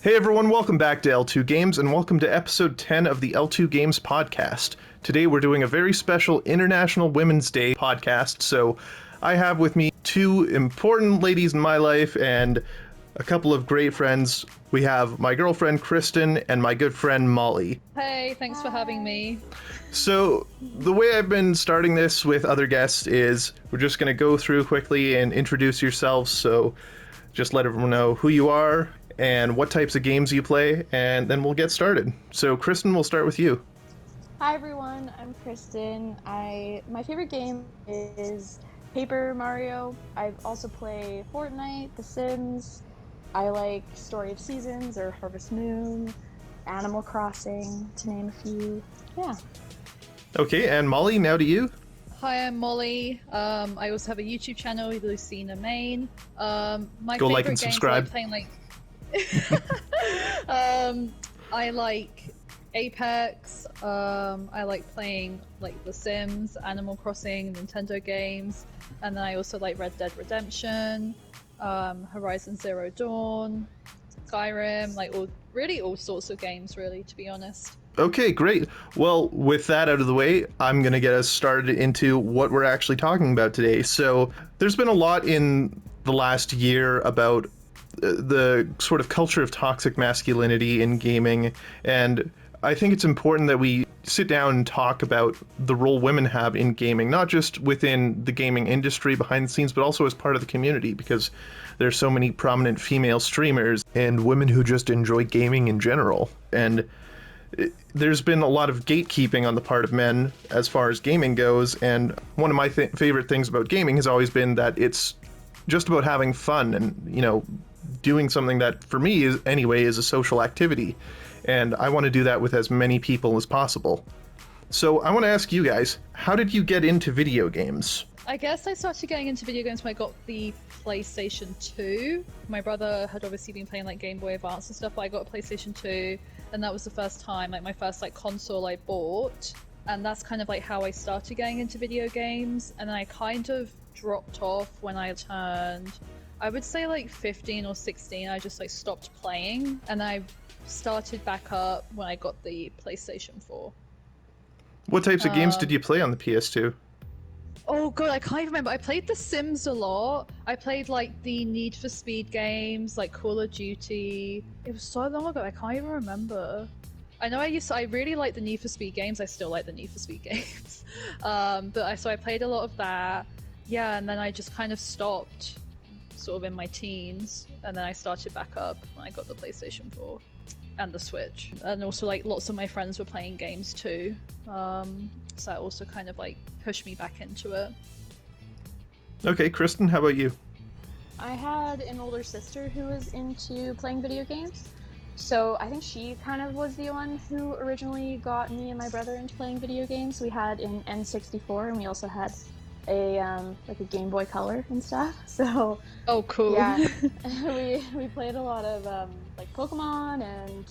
Hey everyone, welcome back to L2Games and welcome to episode 10 of the L2Games Podcast. Today we're doing a very special International Women's Day podcast, so I have with me two important ladies in my life and a couple of great friends. We have my girlfriend Kristen and my good friend Molly. Hey, thanks for having me. So the way I've been starting this with other guests is we're just going to go through quickly and introduce yourselves, so just let everyone know who you are and what types of games you play, and then we'll get started. So Kristen, we'll start with you. Hi everyone, I'm Kristen. My favorite game is Paper Mario. I also play Fortnite, The Sims. I like Story of Seasons or Harvest Moon, Animal Crossing, to name a few. Yeah. Okay, and Molly, now to you. Hi, I'm Molly. I also have a YouTube channel, Lucina Main. My Go favorite like and games subscribe. I like playing I like Apex. I like playing like The Sims, Animal Crossing, Nintendo games, and then I also like Red Dead Redemption, Horizon Zero Dawn, Skyrim, like all sorts of games, really, to be honest. Okay, great. Well, with that out of the way, I'm going to get us started into what we're actually talking about today. So, there's been a lot in the last year about the sort of culture of toxic masculinity in gaming, and I think it's important that we sit down and talk about the role women have in gaming, not just within the gaming industry behind the scenes, but also as part of the community, because there's so many prominent female streamers and women who just enjoy gaming in general. And there's been a lot of gatekeeping on the part of men as far as gaming goes, and one of my favorite things about gaming has always been that it's just about having fun and, you know, doing something that for me is a social activity, and I want to do that with as many people as possible. So I want to ask you guys, how did you get into video games? I guess I started getting into video games when I got the PlayStation 2. My brother had obviously been playing like Game Boy Advance and stuff, but I got a PlayStation 2, and that was the first time, like my first like console I bought, and that's kind of like how I started getting into video games. And then I kind of dropped off when I turned, I would say like 15 or 16. I just like stopped playing, and I started back up when I got the PlayStation 4. What types of games did you play on the PS2? Oh god, I can't even remember. I played The Sims a lot. I played like the Need for Speed games, like Call of Duty. It was so long ago, I can't even remember. I know I really like the Need for Speed games. I still like the Need for Speed games. So I played a lot of that. Yeah, and then I just kind of stopped sort of in my teens, and then I started back up when I got the PlayStation 4 and the Switch. And also like lots of my friends were playing games too, so that also kind of like pushed me back into it. Okay, Kristen, how about you? I had an older sister who was into playing video games, so I think she kind of was the one who originally got me and my brother into playing video games. We had an N64, and we also had a Game Boy Color and stuff. So oh cool. Yeah. we played a lot of like Pokemon and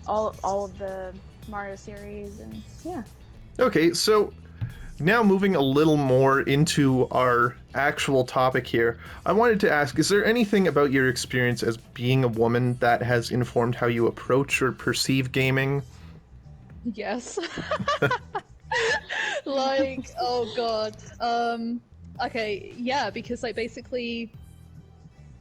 all of the Mario series, and yeah. Okay, so now moving a little more into our actual topic here, I wanted to ask, is there anything about your experience as being a woman that has informed how you approach or perceive gaming? Yes. Like, oh god. Okay, yeah, because like basically,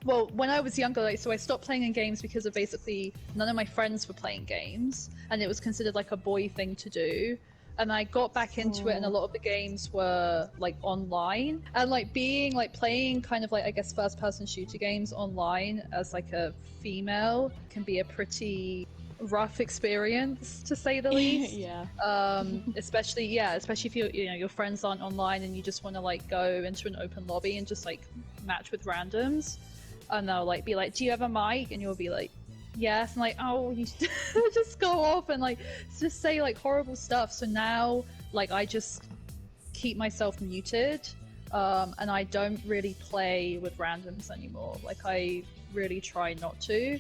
well, when I was younger, like, so I stopped playing in games because of basically none of my friends were playing games, and it was considered like a boy thing to do. And I got back into it, and a lot of the games were like online, and like playing kind of like, I guess, first-person shooter games online as like a female can be a pretty rough experience, to say the least. Yeah. Especially if your friends aren't online and you just want to like go into an open lobby and just like match with randoms, and they'll like be like, do you have a mic? And you'll be like, yes. And like, oh, you just go off and like just say like horrible stuff. So now like I just keep myself muted, and I don't really play with randoms anymore. Like I really try not to.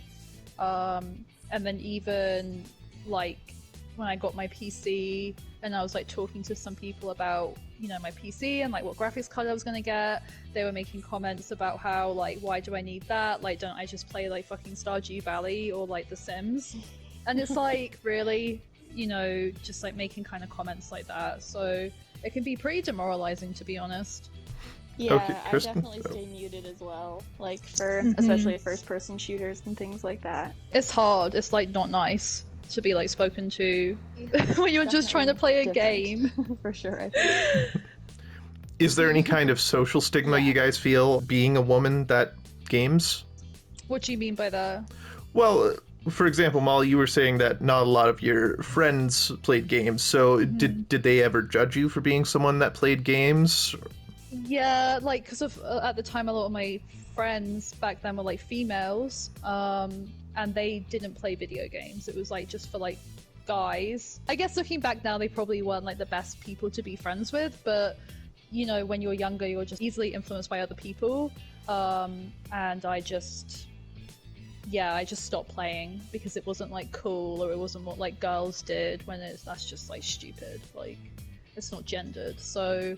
And then even like when I got my PC, and I was like talking to some people about, you know, my PC and like what graphics card I was gonna get. They were making comments about how like, why do I need that? Like, don't I just play like fucking Stardew Valley or like The Sims? And it's like, really, you know, just like making kind of comments like that. So it can be pretty demoralizing, to be honest. Yeah, Okay, I Kristen? definitely stay muted as well, like for especially first-person shooters and things like that. It's hard. It's like not nice to be like spoken to when you're just trying to play a game. For sure. I think. Is there any kind of social stigma you guys feel being a woman that games? What do you mean by that? Well, for example, Molly, you were saying that not a lot of your friends played games. So did they ever judge you for being someone that played games? Yeah, like, because of at the time, a lot of my friends back then were like females, and they didn't play video games. It was like just for like guys. I guess looking back now, they probably weren't like the best people to be friends with, but you know, when you're younger, you're just easily influenced by other people. And I just stopped playing because it wasn't like cool, or it wasn't what like girls did, when that's just like stupid. Like, it's not gendered. So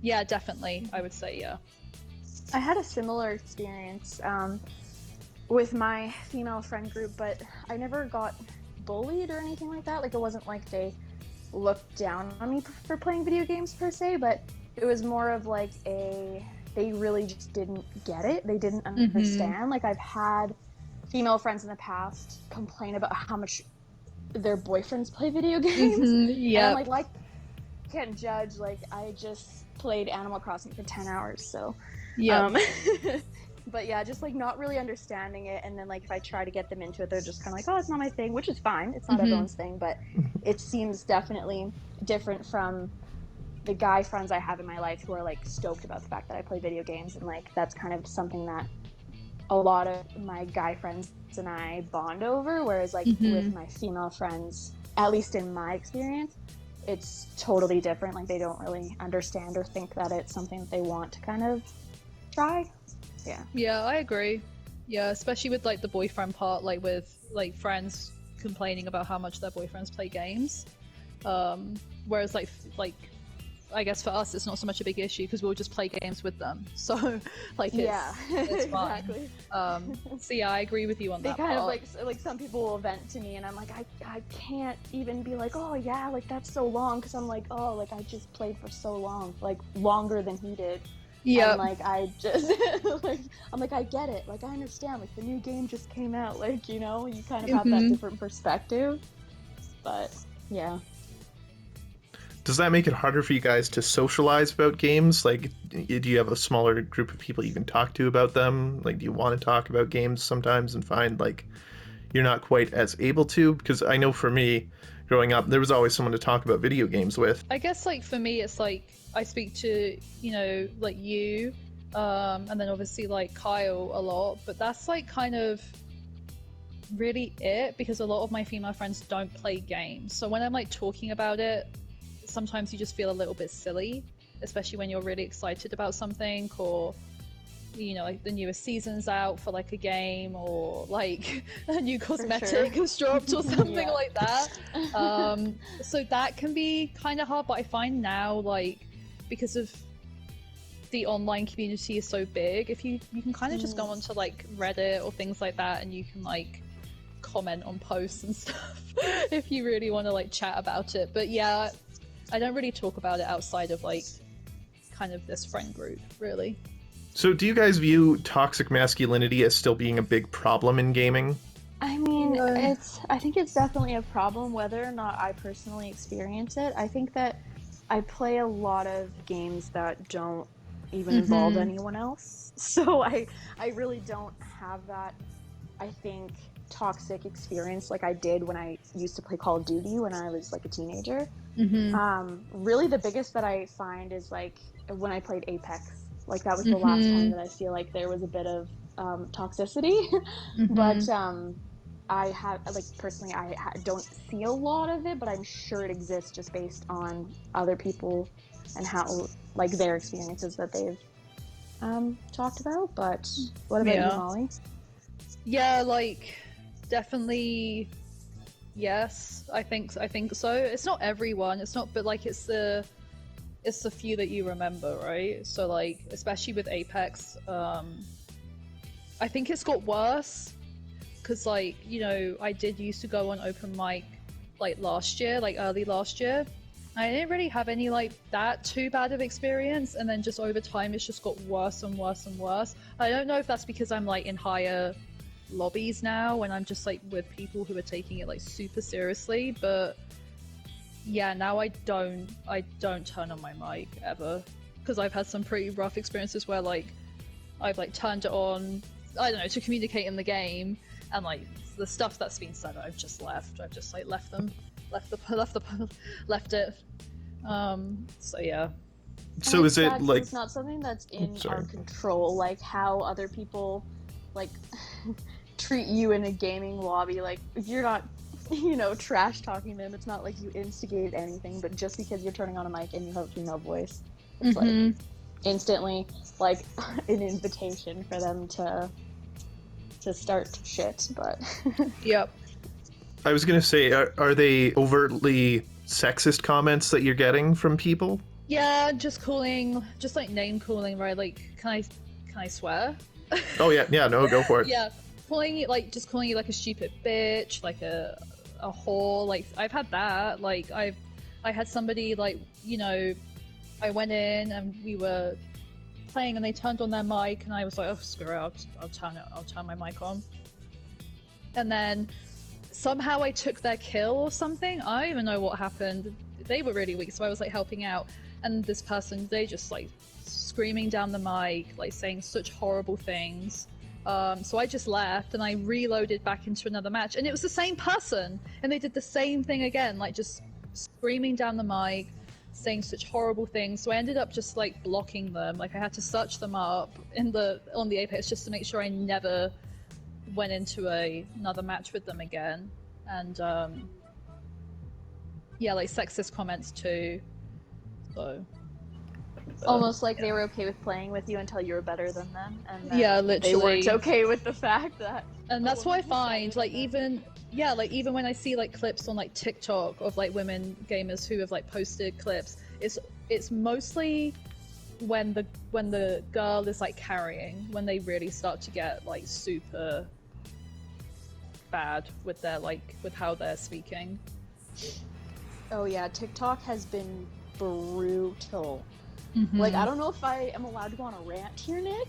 yeah, definitely, I would say, yeah. I had a similar experience with my female friend group, but I never got bullied or anything like that. Like, it wasn't like they looked down on me for playing video games per se, but it was more of like they really just didn't get it. They didn't understand. Like, I've had female friends in the past complain about how much their boyfriends play video games. Yeah. And I'm like, can't judge. Like, I just played Animal Crossing for 10 hours, so Yeah. But yeah, just like not really understanding it, and then like if I try to get them into it, they're just kind of like, oh, it's not my thing, which is fine. It's not everyone's thing, but it seems definitely different from the guy friends I have in my life who are like stoked about the fact that I play video games, and like that's kind of something that a lot of my guy friends and I bond over, whereas like with my female friends, at least in my experience, it's totally different. Like, they don't really understand or think that it's something that they want to kind of try. Yeah, I agree. Yeah, especially with like the boyfriend part, like with like friends complaining about how much their boyfriends play games. Whereas like I guess for us it's not so much a big issue because we'll just play games with them. So like it's fine. Exactly. So yeah, I agree with you on that They kind part. of like some people will vent to me, and I'm like, I can't even be like, oh yeah, like that's so long, because I'm like, oh, like I just played for so long, like longer than he did. Yeah. And like I just like I'm like, I get it, like I understand, like the new game just came out, like, you know, you kind of have that different perspective. But yeah. Does that make it harder for you guys to socialize about games? Like, do you have a smaller group of people you can talk to about them? Like, do you want to talk about games sometimes and find like you're not quite as able to? Because I know for me, growing up, there was always someone to talk about video games with. I guess like for me it's like I speak to, you know, like you, and then obviously like Kyle a lot, but that's like kind of really it, because a lot of my female friends don't play games. So when I'm like talking about it, sometimes you just feel a little bit silly, especially when you're really excited about something, or you know, like the newest season's out for like a game, or like a new cosmetic has dropped or something like that. So that can be kind of hard, but I find now, like, because of the online community is so big, if you can kind of just go onto like Reddit or things like that, and you can like comment on posts and stuff if you really want to like chat about it. But yeah, I don't really talk about it outside of like kind of this friend group, really. So do you guys view toxic masculinity as still being a big problem in gaming? I mean, I think it's definitely a problem, whether or not I personally experience it. I think that I play a lot of games that don't even involve anyone else. So I really don't have that, I think, toxic experience like I did when I used to play Call of Duty when I was like a teenager. Really the biggest that I find is like when I played Apex. Like that was the last time that I feel like there was a bit of toxicity. But I have, like, personally, I don't see a lot of it, but I'm sure it exists just based on other people and how, like, their experiences that they've talked about. But what about you, Molly? Yeah, like, definitely Yes, I think so. It's not everyone. It's not, but like it's the few that you remember, right? So like, especially with Apex, I think it's got worse because like, you know, I did used to go on open mic like last year, like early last year. I didn't really have any like that too bad of experience, and then just over time it's just got worse and worse and worse. I don't know if that's because I'm like in higher lobbies now when I'm just like with people who are taking it like super seriously, but yeah, now I don't turn on my mic ever because I've had some pretty rough experiences where like I've like turned it on, I don't know, to communicate in the game, and like the stuff that's been said I've just left. I've just like left it. So yeah. So is it like it's not something that's in our control, like how other people like treat you in a gaming lobby? Like if you're not, you know, trash talking them, it's not like you instigated anything, but just because you're turning on a mic and you have a female voice, it's like instantly like an invitation for them to start shit. But Yep. I was gonna say, are they overtly sexist comments that you're getting from people? Yeah, just like name calling, right? Like, can I swear? Oh yeah, no, go for it. Yeah, calling you like a stupid bitch, like a whore. Like I've had that. Like I had somebody like, you know, I went in and we were playing and they turned on their mic and I was like, oh screw it, I'll turn my mic on. And then somehow I took their kill or something. I don't even know what happened. They were really weak, so I was like helping out, and this person, they just like screaming down the mic, like saying such horrible things. So I just left and I reloaded back into another match, and it was the same person, and they did the same thing again, like just screaming down the mic, saying such horrible things. So I ended up just like blocking them. Like I had to search them up on the Apex just to make sure I never went into another match with them again. And yeah, like sexist comments too. So almost like they were okay with playing with you until you were better than them, and then yeah, literally they weren't okay with the fact that. And that's what I find, like even when I see like clips on like TikTok of like women gamers who have like posted clips, it's mostly when the girl is like carrying, when they really start to get like super bad with their with how they're speaking. Oh yeah, TikTok has been brutal. Mm-hmm. Like I don't know if I am allowed to go on a rant here, Nick.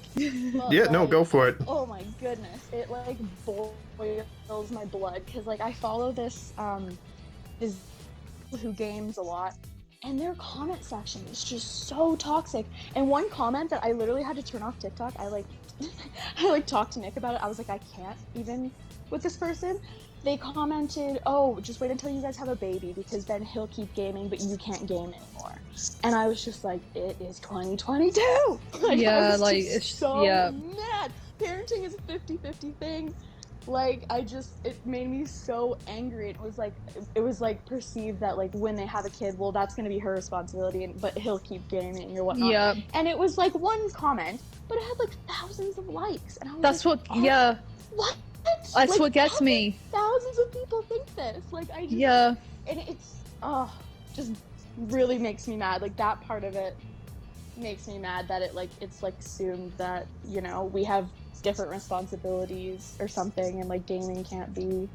But, Yeah, no, go for it. Oh my goodness, it like boils my blood because like I follow this L2Games a lot, and their comment section is just so toxic. And one comment that I literally had to turn off TikTok, I talked to Nick about it. I was like, I can't even with this person. They commented, oh, just wait until you guys have a baby because then he'll keep gaming but you can't game anymore. And I was just like, it is 2022! Yeah, like it's so mad. Parenting is a 50-50 thing. Like it made me so angry. It was like perceived that like when they have a kid, well, that's gonna be her responsibility, but he'll keep gaming or whatnot. Yeah. And it was like one comment, but it had like thousands of likes, and I was that's like, what. Oh, yeah. What? That's what gets me. Thousands of people think this. Like I just. Yeah. And it's just really makes me mad. Like that part of it makes me mad that it's like assumed that, you know, we have different responsibilities or something, and like gaming can't be,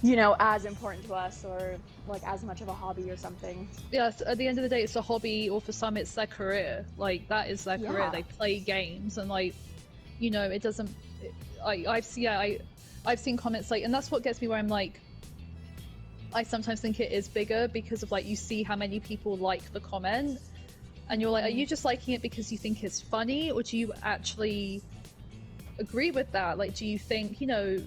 you know, as important to us or like as much of a hobby or something. Yes, at the end of the day it's a hobby, or for some it's their career. Like that is their career. They play games, and like, you know, it doesn't. I've seen comments like, and that's what gets me, where I'm like, I sometimes think it is bigger because of like, you see how many people like the comment, and you're like, are you just liking it because you think it's funny, or do you actually agree with that? Like, do you think, you know,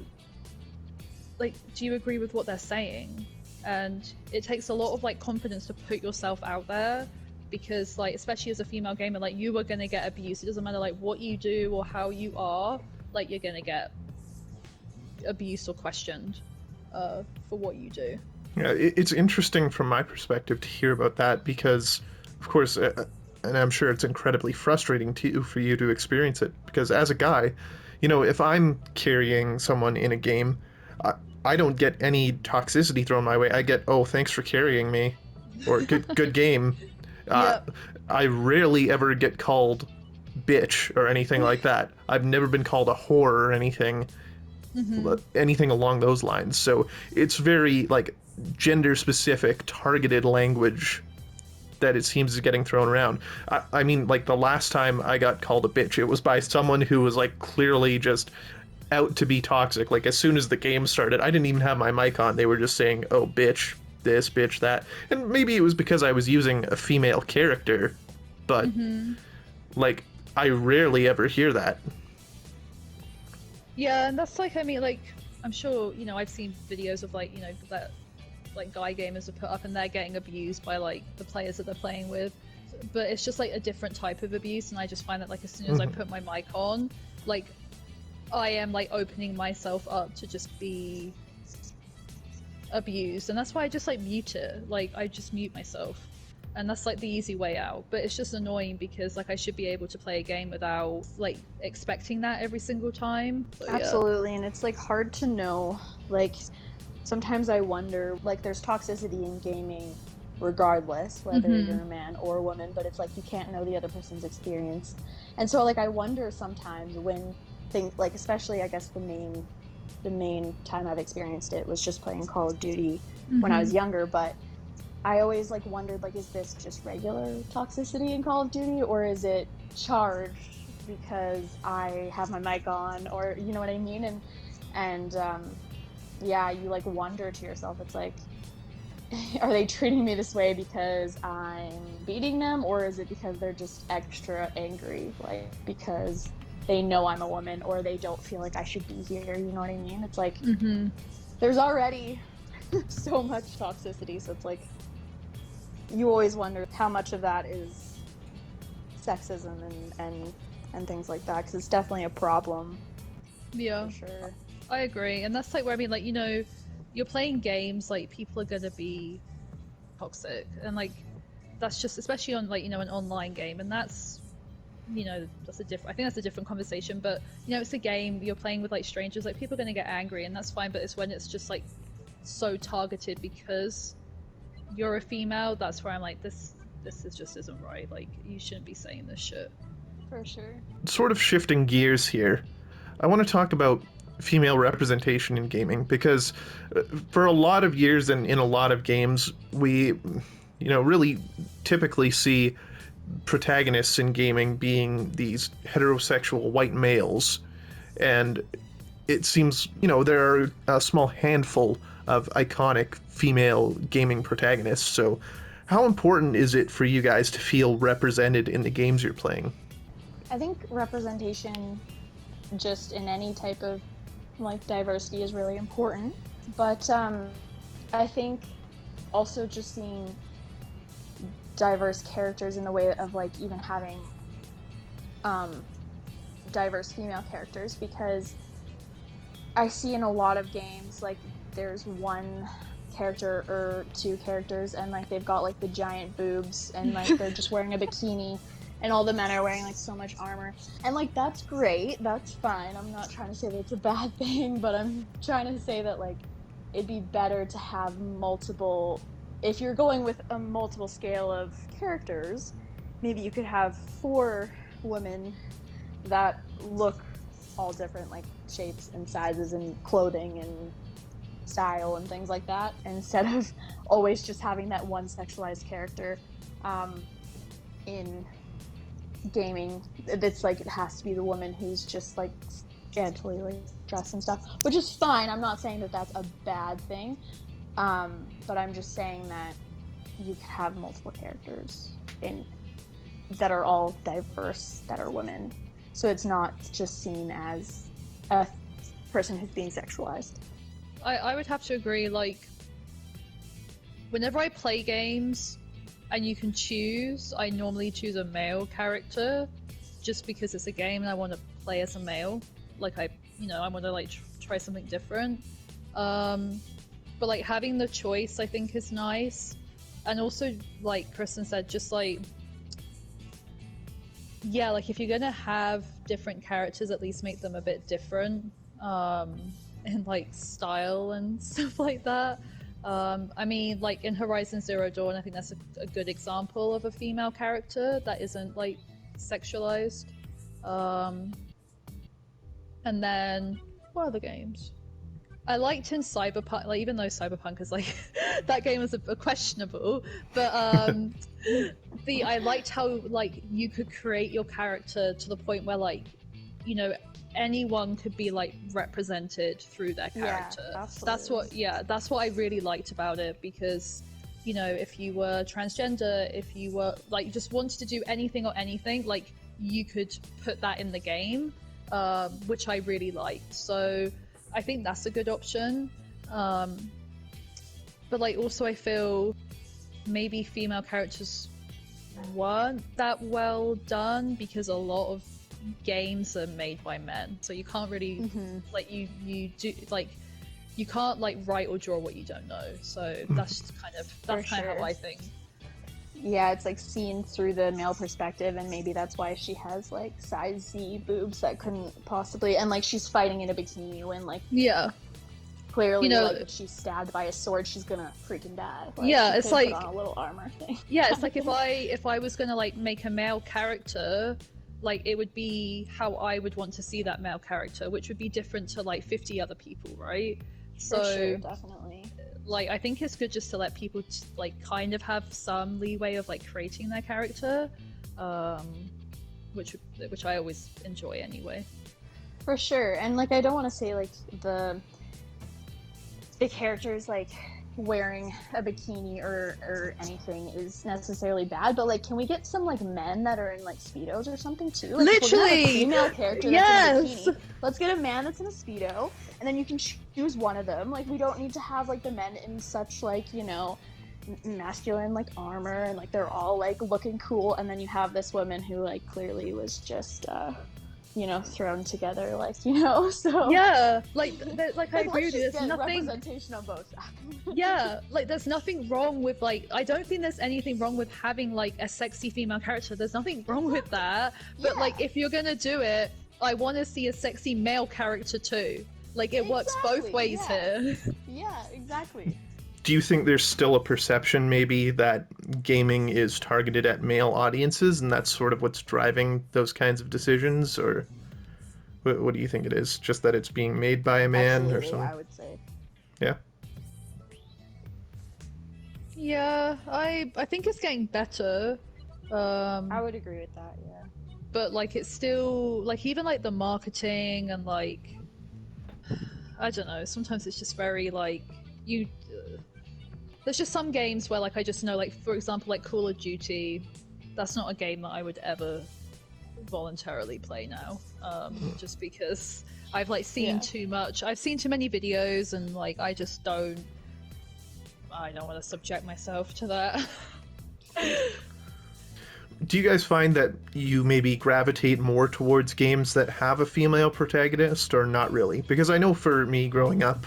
like, do you agree with what they're saying? And it takes a lot of like confidence to put yourself out there, because like, especially as a female gamer, like you are gonna get abused. It doesn't matter like what you do or how you are, like you're gonna get abused or questioned for what you do. Yeah, it's interesting from my perspective to hear about that, because of course, and I'm sure it's incredibly frustrating for you to experience it, because as a guy, you know, if I'm carrying someone in a game, I don't get any toxicity thrown my way. I get, oh, thanks for carrying me, or good game. Yep. I rarely ever get called bitch or anything like that. I've never been called a whore or anything, anything along those lines. So it's very like gender specific, targeted language that it seems is getting thrown around. I mean, like the last time I got called a bitch, it was by someone who was like clearly just out to be toxic. Like as soon as the game started, I didn't even have my mic on. They were just saying, oh, bitch this, bitch that. And maybe it was because I was using a female character, but like I rarely ever hear that. Yeah, and that's like, I mean, like, I'm sure, I've seen videos of like, that like guy gamers have put up and they're getting abused by like the players that they're playing with. But it's just like a different type of abuse, and I just find that like as soon as I put my mic on, like I am like opening myself up to just be abused, and that's why I just like mute it. Like I just mute myself, and that's like the easy way out. But it's just annoying because like I should be able to play a game without like expecting that every single time. But, Absolutely, and it's like hard to know. Like sometimes I wonder, like there's toxicity in gaming regardless whether you're a man or a woman, but it's like you can't know the other person's experience. And so like I wonder sometimes when things like, especially I guess the main time I've experienced it was just playing Call of Duty when I was younger, but I always like wondered, like, is this just regular toxicity in Call of Duty, or is it charged because I have my mic on, or you know what I mean? And yeah, you like wonder to yourself, it's like, are they treating me this way because I'm beating them, or is it because they're just extra angry, like because they know I'm a woman, or they don't feel like I should be here, you know what I mean? It's like there's already so much toxicity, so it's like you always wonder how much of that is sexism and things like that, because it's definitely a problem. Yeah, for sure. I agree, and that's like where I mean, like, you're playing games, like people are gonna be toxic, and like that's just, especially on like an online game, and that's that's I think that's a different conversation. But it's a game, you're playing with like strangers, like people are gonna get angry, and that's fine. But it's when it's just like so targeted because you're a female, that's where I'm like, this just isn't right. Like you shouldn't be saying this shit. For sure. Sort of shifting gears here, I want to talk about female representation in gaming, because for a lot of years and in a lot of games, we really typically see protagonists in gaming being these heterosexual white males, and it seems there are a small handful of iconic female gaming protagonists. So how important is it for you guys to feel represented in the games you're playing? I think representation just in any type of like diversity is really important, but I think also just seeing diverse characters in the way of like even having diverse female characters, because I see in a lot of games like there's one character or two characters and like they've got like the giant boobs and like they're just wearing a bikini, and all the men are wearing like so much armor, and like that's great, that's fine, I'm not trying to say that it's a bad thing, but I'm trying to say that like it'd be better to have multiple, if you're going with a multiple scale of characters, maybe you could have 4 women that look all different, like shapes and sizes and clothing and style and things like that, instead of always just having that one sexualized character. In gaming, it's like it has to be the woman who's just like scantily like dressed and stuff, which is fine. I'm not saying that that's a bad thing, but I'm just saying that you could have multiple characters that are all diverse, that are women, so it's not just seen as a person who's being sexualized. I would have to agree. Like whenever I play games and you can choose, I normally choose a male character just because it's a game and I want to play as a male. Like I want to like try something different. But like having the choice, I think, is nice. And also, like Kristen said, just like, yeah, like if you're gonna have different characters, at least make them a bit different. in like style and stuff like that. I mean, like in Horizon Zero Dawn, I think that's a good example of a female character that isn't like sexualized. And then what other games? I liked in Cyberpunk, like even though Cyberpunk is like that game was a questionable, but I liked how like you could create your character to the point where like, you know, anyone could be like represented through their character. That's what I really liked about it, because you know, if you were transgender, if you were like just wanted to do anything, like you could put that in the game, which I really liked. So I think that's a good option. But like also I feel maybe female characters weren't that well done because a lot of games are made by men, so you can't really like you do like you can't like write or draw what you don't know. So that's kind of how I think. Yeah, it's like seen through the male perspective, and maybe that's why she has like size Z boobs that couldn't possibly, and like she's fighting in a bikini when like clearly, you know, like if she's stabbed by a sword, she's gonna freaking die. Like, yeah, it's like put on a little armor thing. Yeah, it's like if I was gonna like make a male character, like it would be how I would want to see that male character, which would be different to like 50 other people, right? For sure, definitely. Like I think it's good just to let people like kind of have some leeway of like creating their character, which I always enjoy anyway. For sure, and like I don't want to say like the characters like wearing a bikini or anything is necessarily bad, but like can we get some like men that are in like speedos or something too? Like, literally, a female character that's in a bikini. Let's get a man that's in a speedo, and then you can choose one of them. Like we don't need to have like the men in such like, you know, masculine like armor and like they're all like looking cool, and then you have this woman who like clearly was just you know, thrown together, like, you know, so yeah, like I agree with you. There's nothing representation on both sides. Yeah, like there's nothing wrong with like, I don't think there's anything wrong with having like a sexy female character. There's nothing wrong with that. But like if you're gonna do it, I want to see a sexy male character too. Like it works both ways here. Yeah, exactly. Do you think there's still a perception maybe that gaming is targeted at male audiences and that's sort of what's driving those kinds of decisions? Or what do you think it is? Just that it's being made by a man? Absolutely, or something? I would say. Yeah? Yeah, I think it's getting better. I would agree with that, yeah. But like it's still, like even like the marketing and like, I don't know, sometimes it's just very like, there's just some games where like I just know, like for example like Call of Duty, that's not a game that I would ever voluntarily play now, just because I've like seen too much. I've seen too many videos and like I don't want to subject myself to that. Do you guys find that you maybe gravitate more towards games that have a female protagonist or not really? Because I know for me growing up,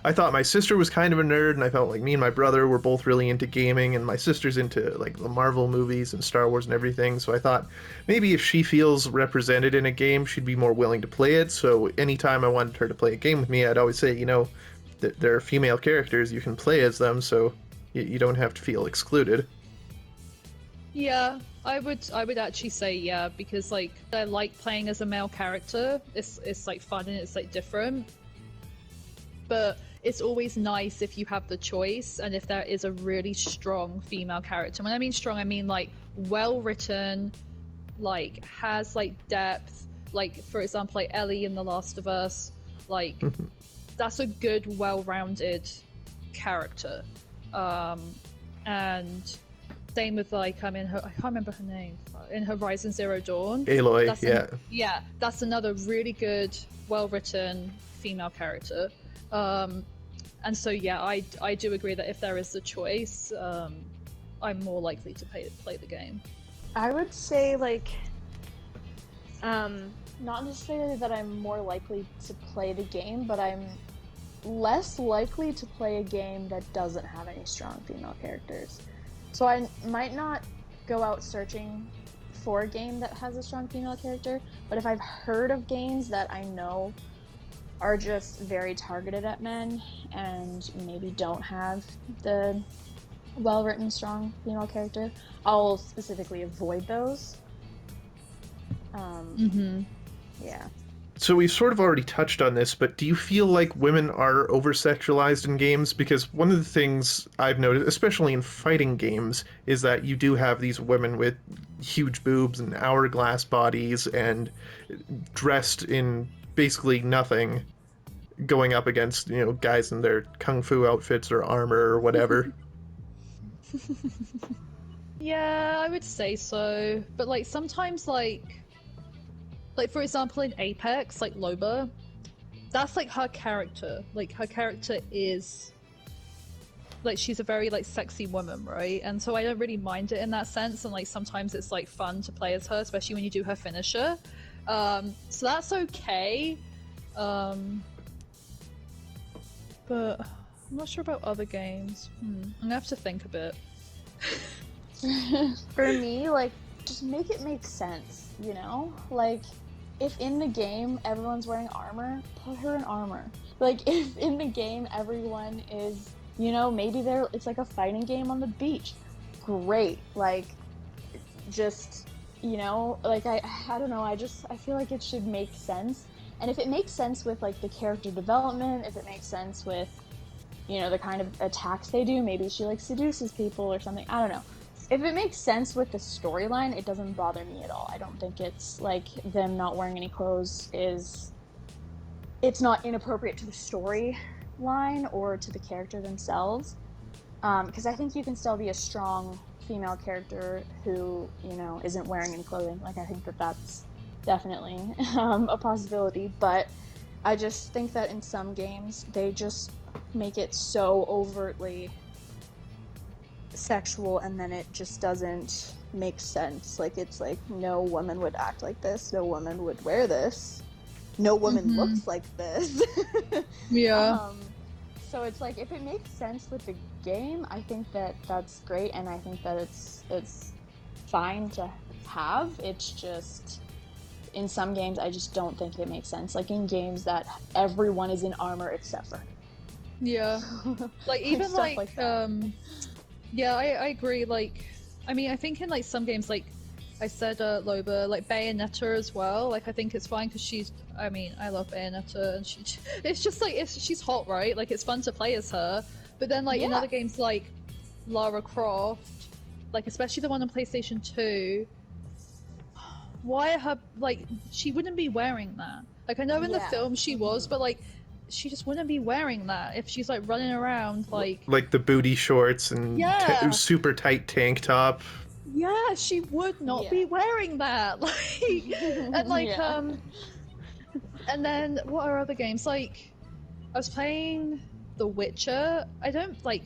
I thought my sister was kind of a nerd, and I felt like me and my brother were both really into gaming, and my sister's into like the Marvel movies and Star Wars and everything, so I thought maybe if she feels represented in a game, she'd be more willing to play it. So anytime I wanted her to play a game with me, I'd always say, you know, there are female characters, you can play as them, so you don't have to feel excluded. Yeah, I would actually say yeah, because like I like playing as a male character. It's like fun and it's like different. But it's always nice if you have the choice and if there is a really strong female character. When I mean strong, I mean like well written, like has like depth. Like for example, like Ellie in The Last of Us, like that's a good, well-rounded character. And same with like I can't remember her name in Horizon Zero Dawn. Aloy, that's another really good, well-written female character. And so yeah, I do agree that if there is the choice, I'm more likely to play the game. I would say like, not necessarily that I'm more likely to play the game, but I'm less likely to play a game that doesn't have any strong female characters. So I might not go out searching for a game that has a strong female character, but if I've heard of games that I know are just very targeted at men and maybe don't have the well-written, strong female character. I'll specifically avoid those. Yeah. So we've sort of already touched on this, but do you feel like women are over-sexualized in games? Because one of the things I've noticed, especially in fighting games, is that you do have these women with huge boobs and hourglass bodies and dressed in basically nothing, going up against, guys in their kung fu outfits or armor or whatever. Yeah, I would say so. But like sometimes like for example in Apex, like Loba, that's like her character. Like her character is like she's a very like sexy woman, right? And so I don't really mind it in that sense, and like sometimes it's like fun to play as her, especially when you do her finisher. So that's okay. But I'm not sure about other games. I'm gonna have to think a bit. For me, like, just make it make sense, Like, if in the game everyone's wearing armor, put her in armor. Like, if in the game everyone is, maybe it's like a fighting game on the beach. Great. Like, just, like, I don't know, I feel like it should make sense. And if it makes sense with, like, the character development, if it makes sense with, the kind of attacks they do, maybe she, like, seduces people or something, I don't know. If it makes sense with the storyline, it doesn't bother me at all. I don't think it's, like, them not wearing any clothes it's not inappropriate to the storyline or to the character themselves. Because I think you can still be a strong female character who, isn't wearing any clothing. Like, I think that's definitely a possibility. But I just think that in some games, they just make it so overtly sexual, and then it just doesn't make sense. Like, it's like, no woman would act like this, no woman would wear this, no woman looks like this. Yeah. So it's like, if it makes sense with the game, I think that that's great, and I think that it's fine to have. It's just, in some games, I just don't think it makes sense. Like, in games that everyone is in armor except for her. Yeah. Like, even like yeah, I agree. Like, I mean, I think in like some games, like I said, Loba, like Bayonetta as well. Like, I think it's fine because I mean, I love Bayonetta, and it's just like she's hot, right? Like, it's fun to play as her. But then, like in other games, like Lara Croft, like especially the one on PlayStation 2, why her she wouldn't be wearing that. Like, I know in the film she was, but like, she just wouldn't be wearing that if she's like running around like the booty shorts and super tight tank top. Yeah, she would not be wearing that. Like, and like and then what are other games? Like, I was playing The Witcher. I don't like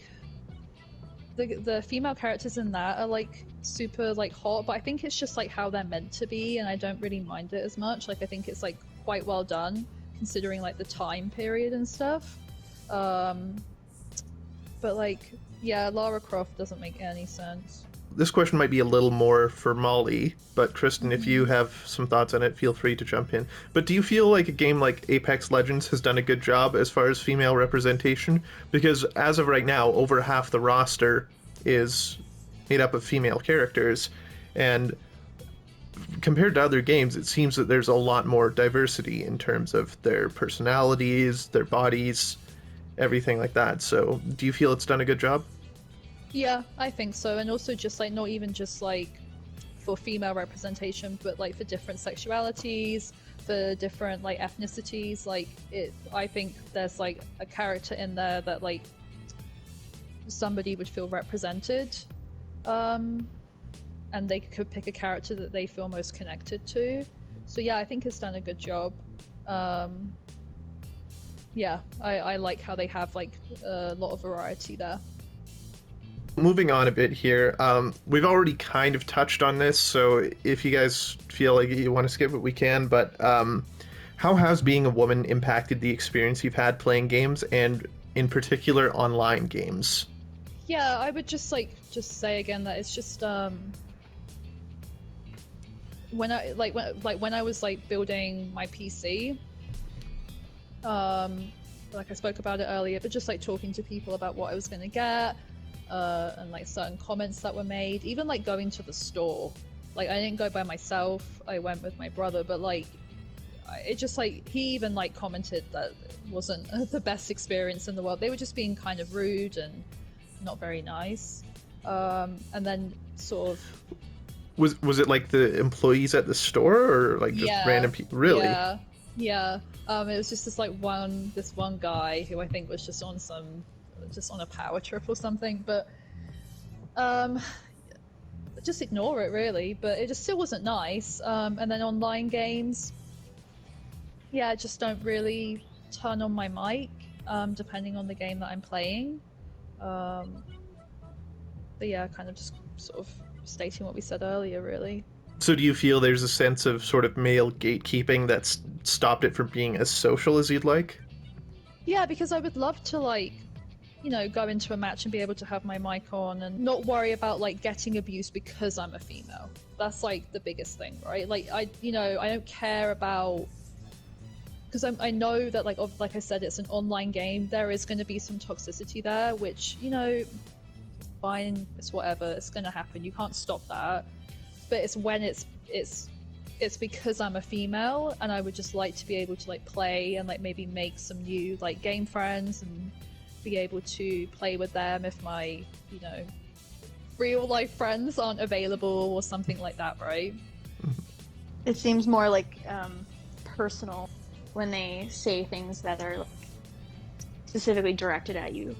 the female characters in that are like super like hot, but I think it's just like how they're meant to be, and I don't really mind it as much. Like, I think it's like quite well done, considering like the time period and stuff. But like, yeah, Lara Croft doesn't make any sense. This question might be a little more for Molly, but Kristen, if you have some thoughts on it, feel free to jump in. But do you feel like a game like Apex Legends has done a good job as far as female representation? Because as of right now, over half the roster is made up of female characters, and compared to other games, it seems that there's a lot more diversity in terms of their personalities, their bodies, everything like that. So do you feel it's done a good job? Yeah, I think so. And also just like, not even just like for female representation, but like for different sexualities, for different like ethnicities. Like, I think there's like a character in there that like somebody would feel represented, and they could pick a character that they feel most connected to. So yeah, I think it's done a good job. Yeah, I like how they have like a lot of variety there. Moving on a bit here, we've already kind of touched on this, so if you guys feel like you want to skip it, we can, but how has being a woman impacted the experience you've had playing games, and in particular online games? Yeah, I would just say again that it's just when I was like building my PC, Like I spoke about it earlier, but just like talking to people about what I was going to get, and like certain comments that were made, even like going to the store. Like I didn't go by myself, I went with my brother, but like it just like he even like commented that it wasn't the best experience in the world. They were just being kind of rude and not very nice. And then sort of was it like the employees at the store or like just random people? Really? Yeah. It was just this one guy who I think was just on a power trip or something, but just ignore it really. But it just still wasn't nice. And then online games, I just don't really turn on my mic, depending on the game that I'm playing. But yeah, kind of just sort of stating what we said earlier, really. So do you feel there's a sense of sort of male gatekeeping that's stopped it from being as social as you'd like? Yeah, because I would love to, like, go into a match and be able to have my mic on and not worry about, like, getting abused because I'm a female. That's, like, the biggest thing, right? Like, I don't care about... Because I know that, like I said, it's an online game. There is going to be some toxicity there, which, fine, it's whatever. It's going to happen. You can't stop that. But it's when it's because I'm a female, and I would just like to be able to like play and like maybe make some new like game friends and be able to play with them if my real life friends aren't available or something like that, right? It seems more like personal when they say things that are like, specifically directed at you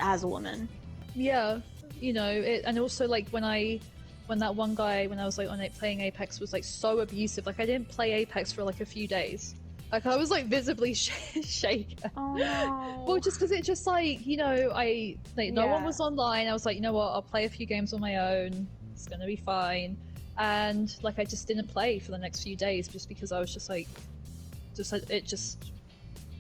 as a woman. Yeah, and also like when that one guy, when I was like on it playing Apex, was like so abusive. Like I didn't play Apex for like a few days. Like I was like visibly shaken. Oh no. Well, just because it just like no one was online. I was like, you know what? I'll play a few games on my own. It's gonna be fine. And like I just didn't play for the next few days just because I was just like,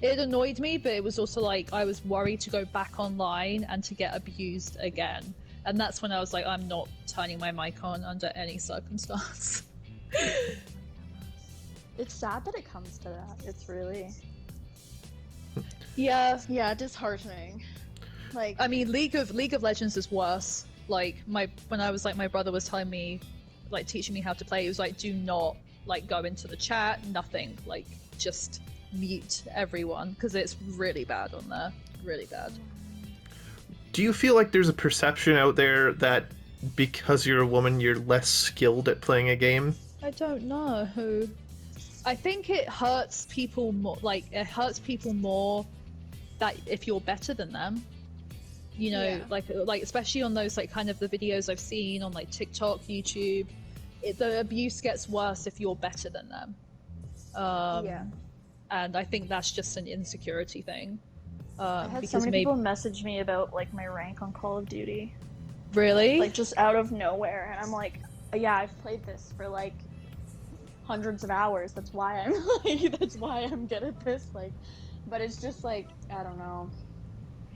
it annoyed me, but it was also like I was worried to go back online and to get abused again. And that's when I was like, I'm not turning my mic on under any circumstance. It's sad that it comes to that. It's really... Yeah, disheartening. Like, I mean, League of Legends is worse. Like when I was like, my brother was telling me, like teaching me how to play, he was like, do not like go into the chat, nothing, like just mute everyone because it's really bad on there, really bad. Do you feel like there's a perception out there that because you're a woman, you're less skilled at playing a game? I don't know. I think it hurts people more. Like it hurts people more that if you're better than them, like especially on those like kind of the videos I've seen on like TikTok, YouTube, the abuse gets worse if you're better than them. And I think that's just an insecurity thing. I had so many people message me about like my rank on Call of Duty. Really? Like just out of nowhere, and I'm like, yeah, I've played this for like hundreds of hours. That's why I'm good at this. Like, but it's just like, I don't know.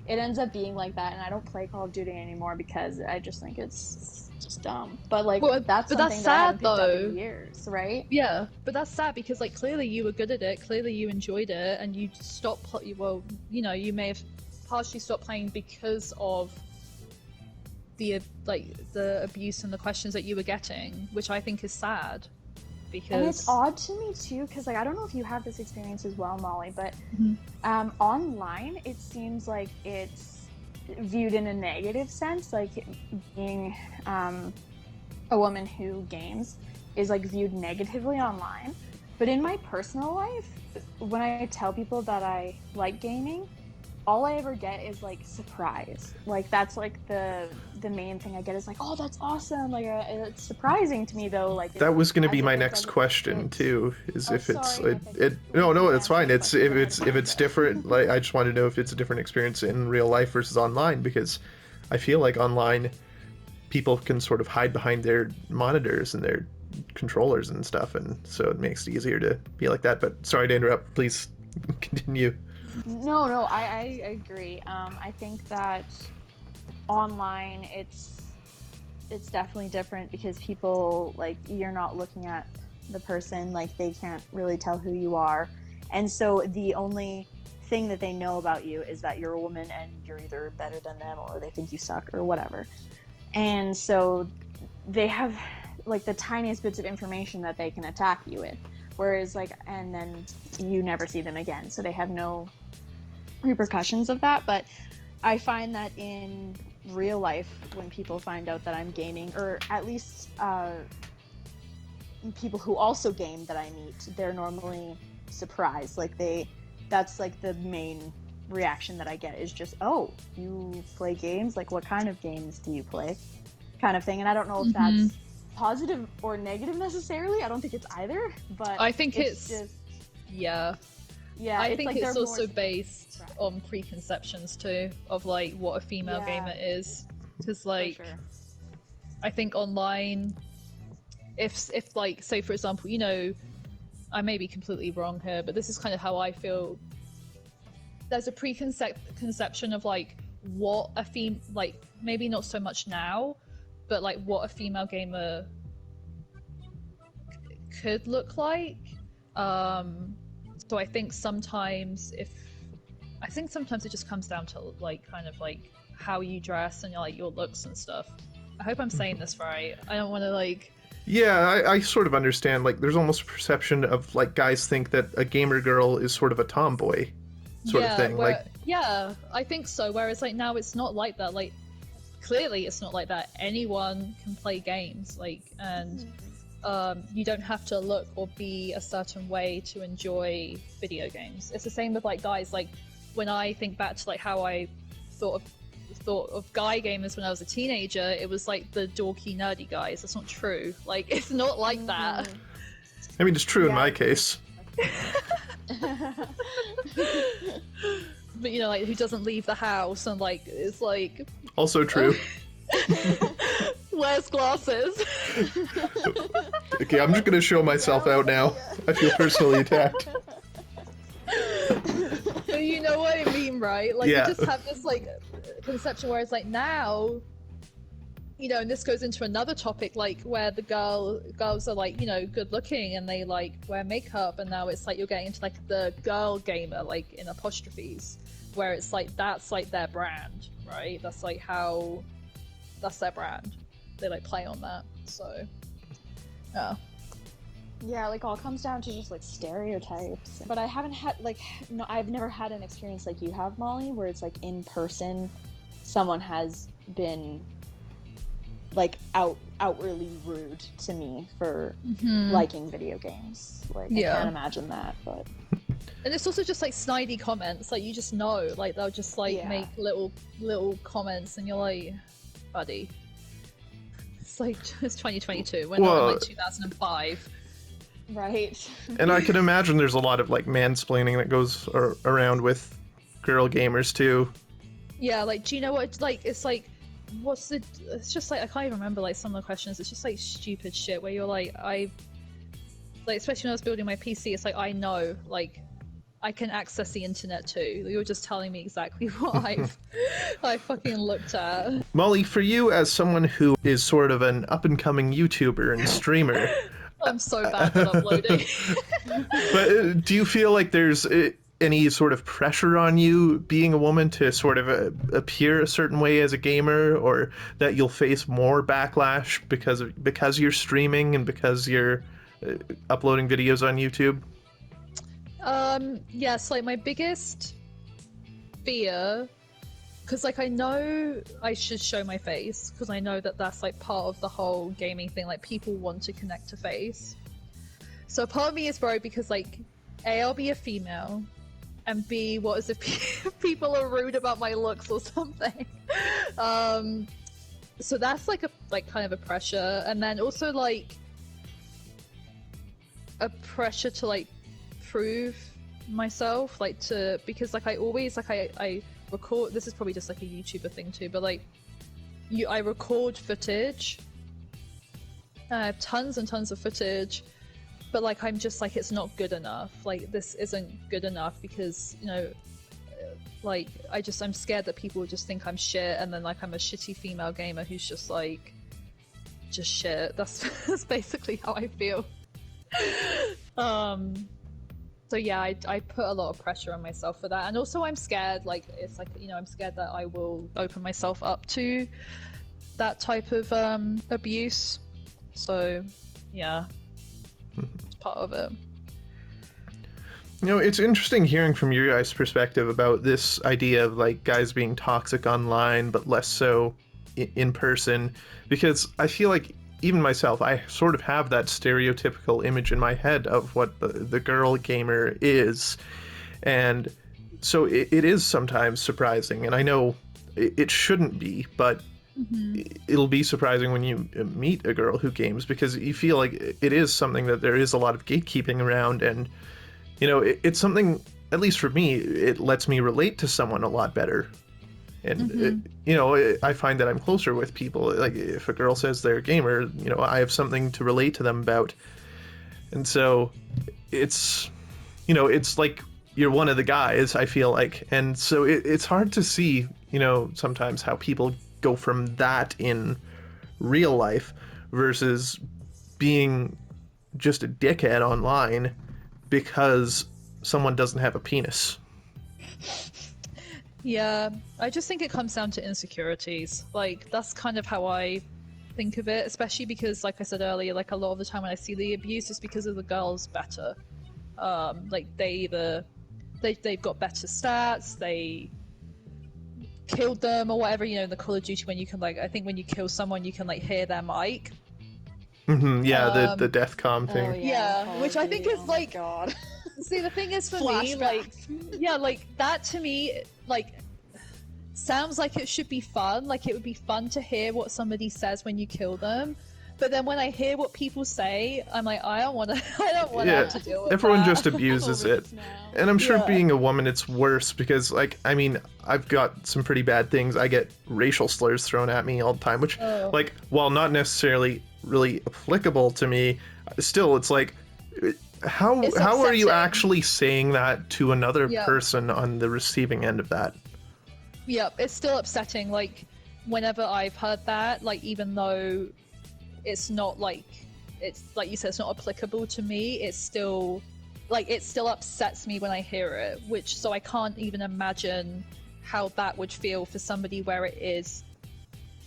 It ends up being like that, and I don't play Call of Duty anymore because I just think it's just dumb. But like, that's something that I haven't picked up in years, right? Yeah, but that's sad because like clearly you were good at it, clearly you enjoyed it, and you stopped. Well, you may have partially stopped playing because of the abuse and the questions that you were getting, which I think is sad. Because... And it's odd to me too, because like I don't know if you have this experience as well, Molly, but online it seems like it's viewed in a negative sense, like being a woman who games is like viewed negatively online. But in my personal life, when I tell people that I like gaming, all I ever get is like surprise. Like that's like the main thing I get is like, oh, that's awesome. Like it's surprising to me though. Like that was going to be my next question too. Is if it's no, it's fine. It's if it's different. Like I just want to know if it's a different experience in real life versus online, because I feel like online people can sort of hide behind their monitors and their controllers and stuff, and so it makes it easier to be like that. But sorry to interrupt. Please continue. No, I agree. I think that online it's definitely different because people, like, you're not looking at the person, like they can't really tell who you are, and so the only thing that they know about you is that you're a woman and you're either better than them or they think you suck or whatever. And so they have like the tiniest bits of information that they can attack you with, whereas like, and then you never see them again, so they have no repercussions of that. But I find that in real life, when people find out that I'm gaming, or at least people who also game that I meet, they're normally surprised. Like that's like the main reaction that I get is just, oh, you play games? Like, what kind of games do you play? Kind of thing. And I don't know if that's positive or negative necessarily. I don't think it's either, but I think it's just, yeah. I think it's also based on preconceptions too, of like what a female gamer is. Because like, I think online, if like, say for example, you know, I may be completely wrong here, but this is kind of how I feel. There's a preconception of like what a like maybe not so much now, but like what a female gamer could look like. So I think sometimes it just comes down to like kind of like how you dress and like your looks and stuff. I hope I'm saying this right. I don't want to like. Yeah, I sort of understand. Like, there's almost a perception of like guys think that a gamer girl is sort of a tomboy, sort of thing. Yeah, I think so. Whereas like now it's not like that. Like, clearly it's not like that. Anyone can play games. Like, and you don't have to look or be a certain way to enjoy video games. It's the same with like guys. Like, when I think back to like how I thought of guy gamers when I was a teenager, it was like the dorky nerdy guys. That's not true. Like, it's not like that. I mean, it's true in my case. But you know, like, who doesn't leave the house and like it's like also true. Wears glasses. Okay, I'm just gonna show myself out now. I feel personally attacked. But you know what I mean, right? Like, you just have this like conception where it's like now, you know, and this goes into another topic, like where the girls are like, you know, good looking and they like wear makeup, and now it's like you're getting into like the girl gamer, like in apostrophes, where it's like that's like their brand, right? That's like how that's their brand. They like play on that. So yeah, like all comes down to just like stereotypes. But I haven't had like I've never had an experience like you have, Molly, where it's like in person someone has been like outwardly rude to me for liking video games. Like, I can't imagine that. But and it's also just like snidey comments, like you just know, like they'll just like make little comments and you're like, buddy, it's like it's 2022, we're not in like 2005. Right. And I can imagine there's a lot of like mansplaining that goes around with girl gamers too. Yeah, like, do you know what, like, it's like, it's just like, I can't even remember like some of the questions. It's just like stupid shit where you're like, especially when I was building my PC, it's like, I know, like, I can access the internet too. You're just telling me exactly what I fucking looked at. Molly, for you as someone who is sort of an up-and-coming YouTuber and streamer, I'm so bad at uploading. But do you feel like there's any sort of pressure on you being a woman to sort of appear a certain way as a gamer, or that you'll face more backlash because you're streaming and because you're uploading videos on YouTube? Yes, like my biggest fear, because like I know I should show my face, because I know that that's like part of the whole gaming thing, like people want to connect to face. So part of me is worried because like A, I'll be a female, and B, what is if people are rude about my looks or something. So that's like kind of a pressure, and then also like a pressure to like prove myself, like because like I always like I record, this is probably just like a YouTuber thing too, but like I record footage. I have tons and tons of footage, but like I'm just like, it's not good enough. Like, this isn't good enough because, you know, like I'm scared that people will just think I'm shit, and then like I'm a shitty female gamer who's just like just shit. That's basically how I feel. So yeah, I put a lot of pressure on myself for that, and also I'm scared. Like it's like, you know, I'm scared that I will open myself up to that type of abuse. So yeah, it's part of it. You know, it's interesting hearing from your guys' perspective about this idea of like guys being toxic online, but less so in person, because I feel like even myself, I sort of have that stereotypical image in my head of what the girl gamer is. And so it is sometimes surprising, and I know it shouldn't be, but it'll be surprising when you meet a girl who games, because you feel like it is something that there is a lot of gatekeeping around, and you know, it's something, at least for me, it lets me relate to someone a lot better. And, you know, I find that I'm closer with people. Like, if a girl says they're a gamer, you know, I have something to relate to them about. And so it's, you know, it's like you're one of the guys, I feel like. And so it's hard to see, you know, sometimes how people go from that in real life versus being just a dickhead online because someone doesn't have a penis. Yeah, I just think it comes down to insecurities. Like, that's kind of how I think of it, especially because, like I said earlier, like a lot of the time when I see the abuse, it's because of the girls better. Like they've got better stats, they killed them or whatever, you know, in the Call of Duty when you can, like, I think when you kill someone you can like hear their mic. Yeah, the death comm thing. Oh, Yeah, which I think is oh like, God. See, the thing is for me, like, yeah, like that to me, like, sounds like it should be fun. Like, it would be fun to hear what somebody says when you kill them. But then when I hear what people say, I'm like, I don't want to have to deal with everyone that. just abuses it. And I'm sure Yeah. being a woman, it's worse because, like, I mean, I've got some pretty bad things. I get racial slurs thrown at me all the time, which, like, while not necessarily really applicable to me, still, it's like, how are you actually saying that to another person on the receiving end of that? Yep, it's still upsetting. Like, whenever I've heard that, like, even though it's not like, it's like you said, it's not applicable to me, it's still, like, it still upsets me when I hear it, which, so I can't even imagine how that would feel for somebody where it is,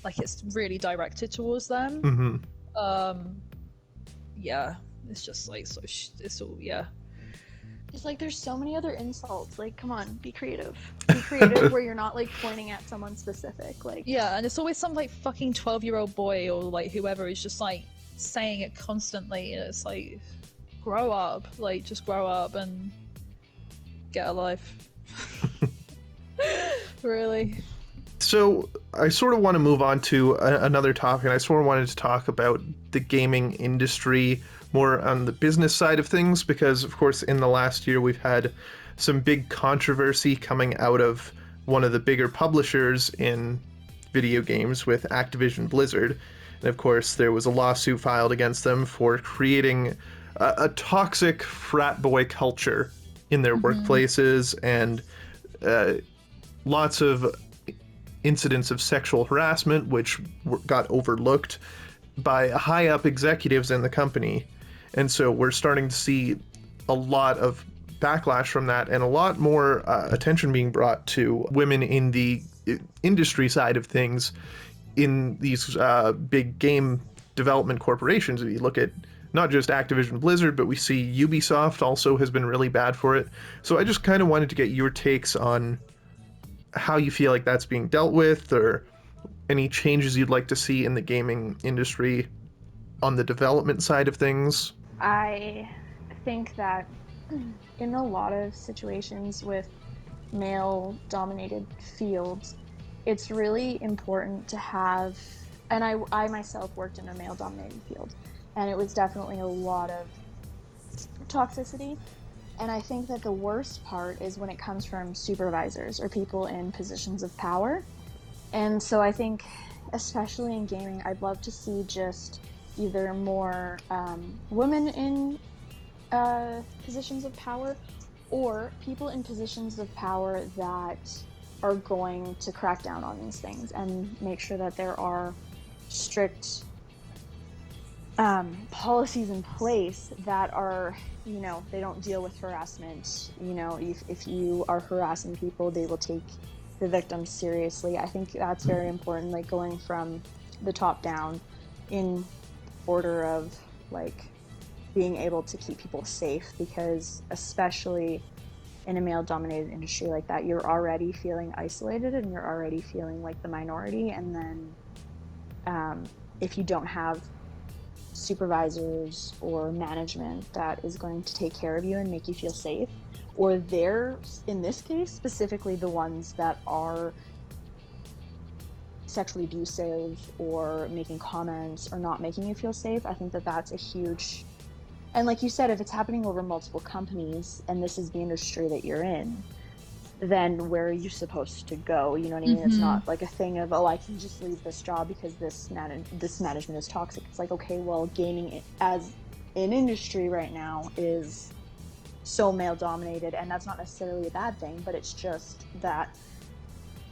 like, it's really directed towards them. Yeah, it's just like, so it's all, yeah. It's like there's so many other insults. Like, come on, be creative. Be creative where you're not like pointing at someone specific. Like, yeah, and it's always some like fucking 12-year-old boy or like whoever is just like saying it constantly, and it's like, grow up, like just grow up and get a life. Really. So I sort of want to move on to another topic, and I sort of wanted to talk about the gaming industry more on the business side of things, because of course in the last year we've had some big controversy coming out of one of the bigger publishers in video games with Activision Blizzard. And of course there was a lawsuit filed against them for creating a toxic frat boy culture in their workplaces, and lots of incidents of sexual harassment which got overlooked by high up executives in the company. And so we're starting to see a lot of backlash from that, and a lot more attention being brought to women in the industry side of things in these big game development corporations. If you look at not just Activision Blizzard, but we see Ubisoft also has been really bad for it. So I just kind of wanted to get your takes on how you feel like that's being dealt with, or any changes you'd like to see in the gaming industry on the development side of things. I think that in a lot of situations with male-dominated fields, it's really important to have, and I myself worked in a male-dominated field, and it was definitely a lot of toxicity. And I think that the worst part is when it comes from supervisors or people in positions of power. And so I think, especially in gaming, I'd love to see just either more women in positions of power, or people in positions of power that are going to crack down on these things and make sure that there are strict policies in place that are, you know, they don't deal with harassment. You know, if you are harassing people, they will take the victims seriously. I think that's very important, like going from the top down in order of like being able to keep people safe, because especially in a male-dominated industry like that, you're already feeling isolated and you're already feeling like the minority, and then if you don't have supervisors or management that is going to take care of you and make you feel safe, or they're, in this case, specifically the ones that are sexually abusive or making comments or not making you feel safe, I think that that's a huge... And like you said, if it's happening over multiple companies and this is the industry that you're in, then where are you supposed to go? You know what I mean? It's not like a thing of, oh, I can just leave this job because this management is toxic. It's like, okay, well, gaming as an industry right now is so male dominated, and that's not necessarily a bad thing, but it's just that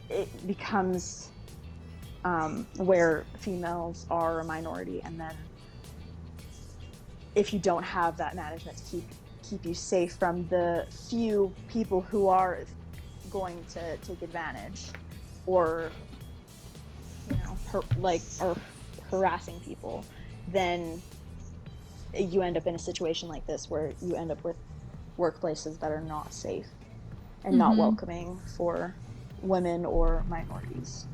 it becomes where females are a minority, and then if you don't have that management to keep you safe from the few people who are going to take advantage or, you know, or harassing people, then you end up in a situation like this where you end up with workplaces that are not safe and not welcoming for women or minorities.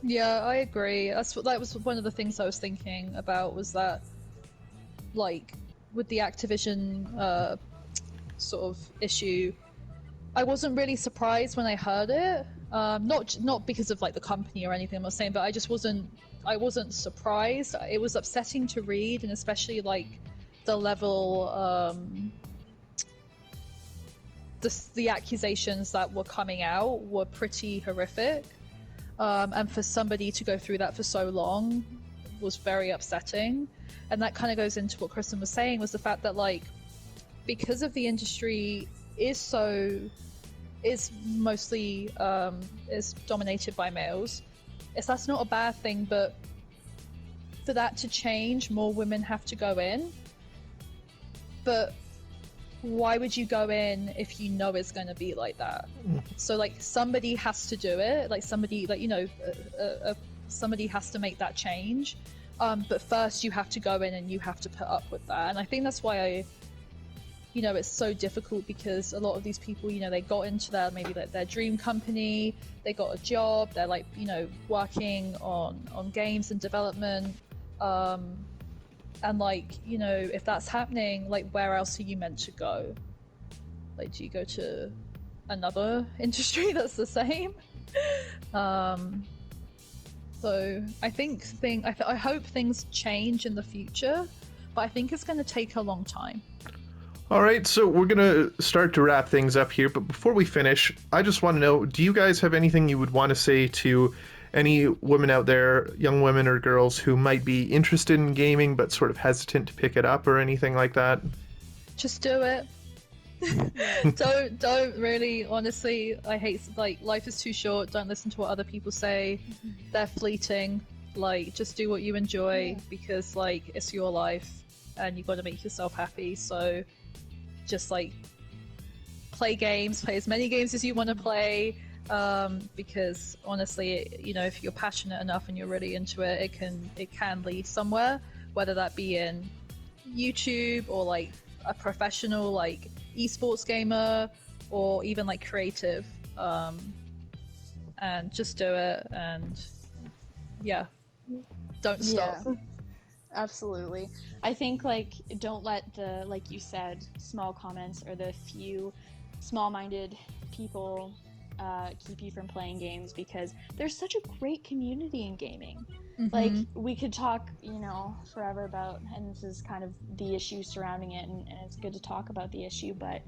Yeah, I agree. That was one of the things I was thinking about, was that, like, with the Activision sort of issue, I wasn't really surprised when I heard it. Not because of like the company or anything I'm not saying, but I wasn't surprised. It was upsetting to read, and especially like the level, the accusations that were coming out were pretty horrific. And for somebody to go through that for so long was very upsetting. And that kind of goes into what Kristen was saying, was the fact that, like, because of the industry is mostly is dominated by males, that's not a bad thing, but for that to change, more women have to go in. But why would you go in if you know it's going to be like that? So, like, somebody has to do it. Like, somebody, like, you know, somebody has to make that change. But first you have to go in and you have to put up with that. And I think that's why you know, it's so difficult, because a lot of these people, you know, they got into maybe like their dream company, they got a job, they're like, you know, working on games and development. And like, you know, if that's happening, like, where else are you meant to go? Like, do you go to another industry that's the same? So I hope things change in the future, but I think it's going to take a long time. All right, so we're going to start to wrap things up here, but before we finish, I just want to know, do you guys have anything you would want to say to any women out there, young women or girls who might be interested in gaming but sort of hesitant to pick it up or anything like that? Just do it. Don't really, honestly, I hate, like, life is too short. Don't listen to what other people say. They're fleeting. Like, just do what you enjoy, because, like, it's your life and you've got to make yourself happy. So just, like, play games, play as many games as you want to play, because honestly, you know, if you're passionate enough and you're really into it, it can lead somewhere, whether that be in YouTube or like a professional, like, esports gamer, or even like creative, and just do it, and don't stop. Yeah, absolutely. I think, like, don't let the, like you said, small comments or the few small-minded people keep you from playing games, because there's such a great community in gaming. Like, we could talk, you know, forever about, and this is kind of the issue surrounding it, and it's good to talk about the issue, but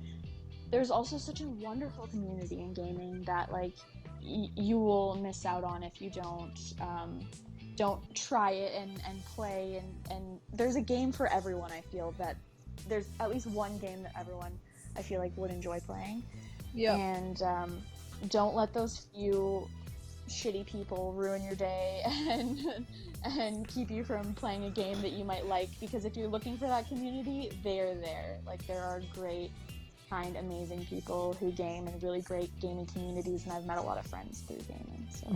there's also such a wonderful community in gaming that, like, you will miss out on if you don't try it and play, and there's a game for everyone. I feel that there's at least one game that everyone, I feel like, would enjoy playing. Yeah. And don't let those few shitty people ruin your day and and keep you from playing a game that you might like, because if you're looking for that community, they're there. Like, there are great, kind, amazing people who game in really great gaming communities, and I've met a lot of friends through gaming. So.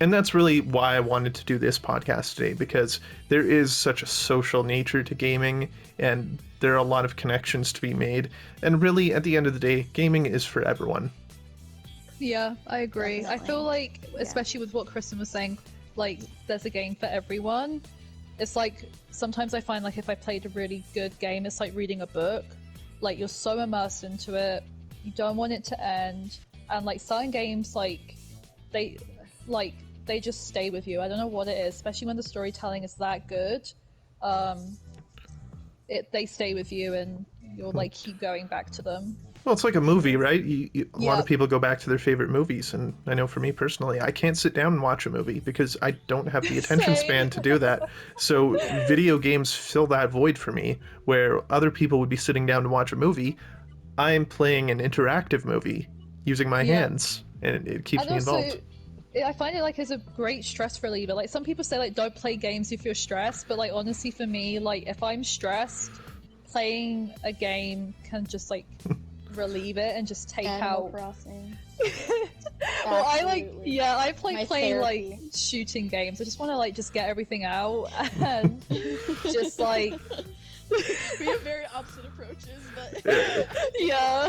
And that's really why I wanted to do this podcast today, because there is such a social nature to gaming, and there are a lot of connections to be made. And really, at the end of the day, gaming is for everyone. Yeah, I agree. Definitely. I feel like, especially with what Kristen was saying, like, there's a game for everyone. It's like, sometimes I find, like, if I played a really good game, it's like reading a book. Like, you're so immersed into it, you don't want it to end, and, like, certain games, like, they just stay with you. I don't know what it is, especially when the storytelling is that good. They stay with you, and you'll, like, keep going back to them. Well, it's like a movie, right? A lot Yeah. of people go back to their favorite movies, and I know for me personally, I can't sit down and watch a movie because I don't have the attention Same. span to do that. So video games fill that void for me, where other people would be sitting down to watch a movie. I'm playing an interactive movie using my hands, and it keeps me involved. I find it, like, as a great stress reliever. Like, some people say, like, don't play games if you're stressed, but, like, honestly, for me, like, if I'm stressed, playing a game can just, like, relieve it and just take Animal out. Crossing. Well, Absolutely. I like My playing therapy. like shooting games. I just want to, like, just get everything out and just, like, We have very opposite approaches, but yeah.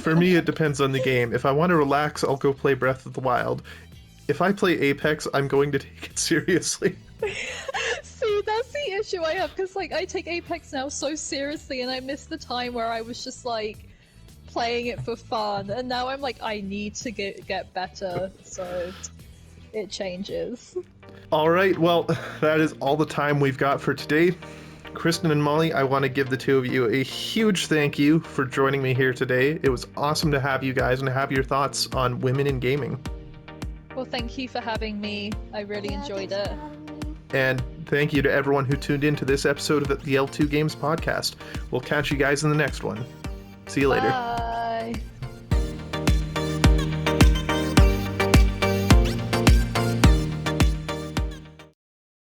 For me, it depends on the game. If I want to relax, I'll go play Breath of the Wild. If I play Apex, I'm going to take it seriously. See, that's the issue I have, because, like, I take Apex now so seriously, and I miss the time where I was just, like, playing it for fun, and now I'm like, I need to get better, so it changes. All right, well, that is all the time we've got for today. Kristen and Molly, I want to give the two of you a huge thank you for joining me here today. It was awesome to have you guys and to have your thoughts on women in gaming. Well, thank you for having me. I really enjoyed thanks it. for having me. And thank you to everyone who tuned in to this episode of the L2Games Podcast. We'll catch you guys in the next one. See you later. Bye.